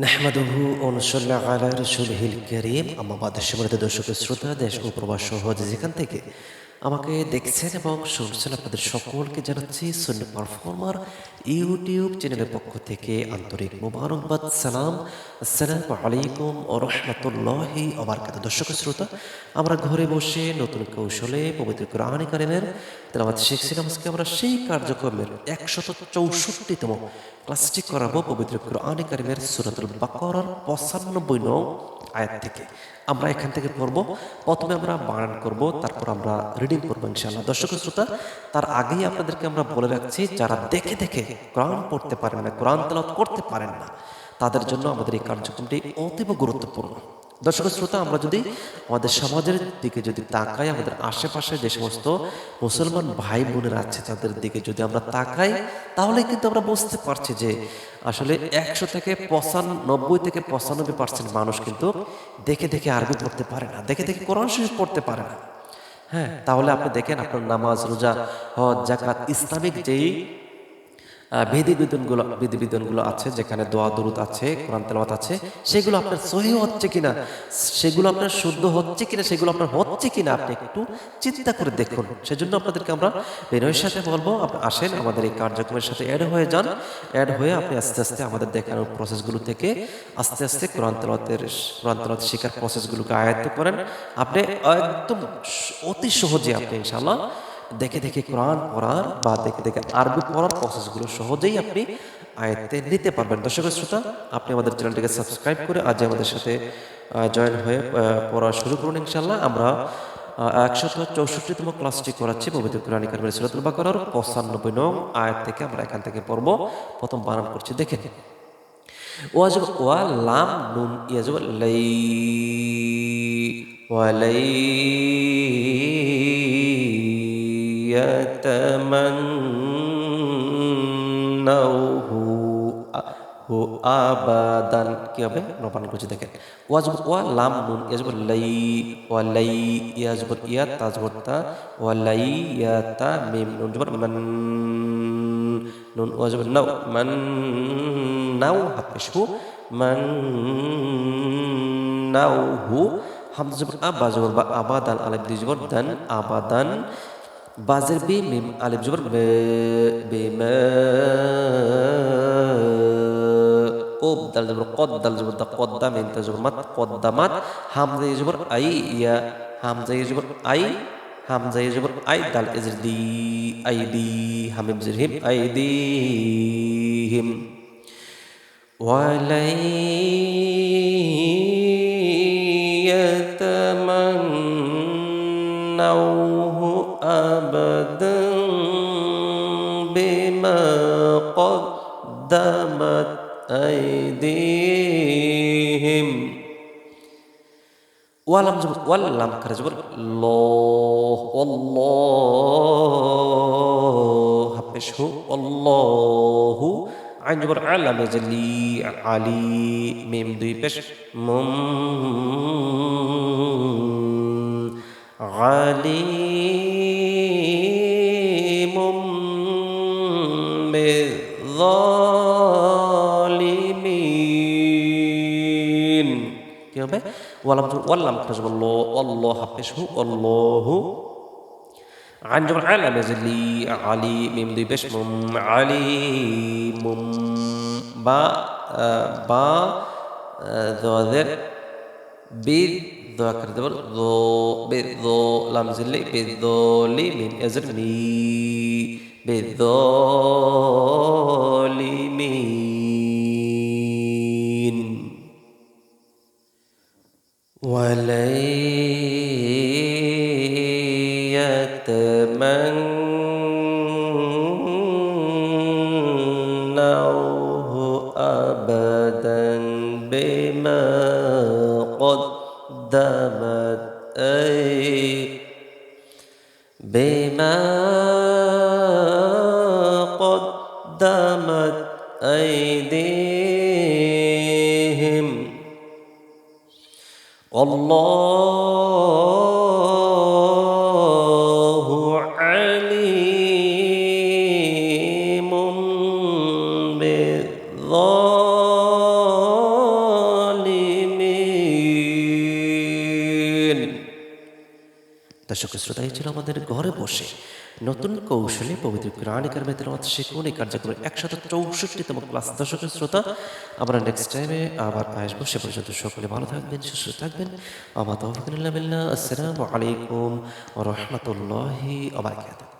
নাহমাদুহু ওয়া নুসাল্লি আলা রাসূলিহিল কারীম। আম্মা বাদ। সম্মানিত দর্শক শ্রোতা, দেশ ও প্রবাস সহ যেখান থেকে আমাকে দেখছেন এবং শুনছেন, আপনাদের সকলকে জানাচ্ছি সুন্নি পারফর্মার ইউটিউব চ্যানেলের পক্ষ থেকে আন্তরিক মোবারকবাদ, সালাম। আসসালামু আলাইকুম ওয়া রাহমাতুল্লাহি ওয়া বারাকাতুহু। দর্শক শ্রোতা, আমরা ঘরে বসে নতুন কৌশলে পবিত্র কোরআন কারীমের তেলাওয়াত শিখছিলাম। আজকে আমরা সেই কার্যক্রমের ১৬৪তম ক্লাসটি করাবো পবিত্র কোরআন কারীমের সূরাতুল বাকারার ৯৫ নং আয়াত থেকে। আমরা এখান থেকে পড়ব। প্রথমে আমরা বানান করব, তারপর আমরা রিডিং করবো ইনশাআল্লাহ। দর্শক শ্রোতা, তার আগেই আপনাদেরকে আমরা বলে রাখছি, যারা দেখে দেখে কোরআন পড়তে পারেন না, কোরআন তেলাওয়াত করতে পারেন না, তাদের জন্য আমাদের এই কার্যক্রমটি অতীব গুরুত্বপূর্ণ। দর্শক শ্রোতা, আমরা যদি আমাদের সমাজের দিকে যদি তাকাই, আমাদের আশেপাশে যে সমস্ত মুসলমান ভাই বোনেরা আছে তাদের দিকে যদি আমরা তাকাই, তাহলে কিন্তু আমরা বুঝতে পারছি যে আসলে ১০০ থেকে ৯৫% মানুষ কিন্তু দেখে দেখে আরবি পড়তে পারে না, দেখে দেখে কোরআন শরীফ পড়তে পারে না। হ্যাঁ, তাহলে আপনি দেখেন, আপনার নামাজ, রোজা, হজ, যাকাত, ইসলামিক যেই বিধিবিধানগুলো আছে, যেখানে দোয়া দরুদ আছে, কোরআন তেলাওয়াত আছে, সেগুলো আপনার সহিহ হচ্ছে কিনা, সেগুলো আপনার শুদ্ধ হচ্ছে কিনা, সেগুলো আপনার হচ্ছে কিনা, আপনি একটু চিন্তা করে দেখুন। সেজন্য আপনাদেরকে আমরা বিনয়ের সাথে বলবো, আপনি আসেন আমাদের এই কার্যক্রমের সাথে অ্যাড হয়ে যান। অ্যাড হয়ে আপনি আস্তে আস্তে আমাদের দেখানোর প্রসেসগুলো থেকে আস্তে আস্তে কোরআন তেলাওয়াত শেখার প্রসেসগুলোকে আয়ত্ত করেন। আপনি একদম অতি সহজে আপনি ইনশাআল্লাহ দেখে দেখে কোরআন পড়ার বা দেখে দেখে আরবি পড়ার প্রসেসগুলো সহজেই আপনি আয়ত্তে নিতে পারবেন। দর্শক শ্রোতা, আপনি আমাদের চ্যানেলটিকে সাবস্ক্রাইব করে আজ আমাদের সাথে জয়েন হয়ে পড়া শুরু করুন ইনশাআল্লাহ। আমরা ১৬৪তম ক্লাসটি করাচ্ছি পবিত্র কোরআন কারীমের সূরাতুল বাকারার ৯৫ নং আয়াত থেকে। আমরা এখান থেকে পড়ব। প্রথম বানান করছি, দেখেন। ওয়াজব ওয়া লাম নুন ইয়াজব লাই ওয়ালাই ইয়াতামান্নাউহু হু আবাদান। কি হবে? রবান করছি, দেখেন। ওয়াজব ওয়া লাম নুন ইয়াজব লাই ওয়ালাই ইয়াজব ইয়া তাজবর তা ওয়ালাই ইয়াতা মিম নুন জবর মান নুন ওয়াজব নাও মান নাও হাফেশহু মান নাউহু হামজা জবর আবা জবর বা আবাদান আলিফ দুই জবর দান আবাদান বাজের বি মিম আলিফ জবর বে বিমা কোব দাল জবর কদ দাল জবর দা কদ্দা মিম তা জবর মাত কদ্দামাত হামজা জবর আই ইয়া হামজা জবর আই হামজা জবর আই দাল ইজর দি আই দি হামিম জবর হিম আই দি হিম ওয়ালাই ইয়াতামান্নাউহু আবাদান বিমা কদ্দামাত আইদিহিম। ওয়ালাম জবর ওয়াল্লাম খারা জবর ল আল্লাহ হাফেশহু আল্লাহু আইন জবর আলাম জালি আলি মিম দুই পেশ মুম আলিমুম বিযালিমিন। কি হবে? ওয়ালাম জবর ওয়াল্লাম খারা জবর ল আল্লাহ হাফেশহু আল্লাহু আইন জবর আলাম জালি আলি মিম দুই পেশ মুম আলিমুম বা বা যাদের বিদ দোয়া করে দেব দো বিদ দো লাম জিল্লি বিদ দোলি মিম এজর মি বিদ দোলিমিন ওয়ালাই ইয়াতামান্নাউহু আবাদান বিমা قدمت بما قدمت أيديهم والله عليم بالظالمين দর্শক শ্রোতা, এই ছিল আমাদের ঘরে বসে নতুন কৌশলে পবিত্র কোরআন কারিমে তেলাওয়াত শিখুন এই কার্যক্রমে 164তম ক্লাস। দর্শক শ্রোতা, আমরা নেক্সট টাইমে আবার আসবো। সে পর্যন্ত সকলে ভালো থাকবেন, সুস্থ থাকবেন। আমা তৌফিক ইল্লা বিল্লাহ। আসসালামু আলাইকুম ওয়া রাহমাতুল্লাহি ওয়া বারাকাতুহু।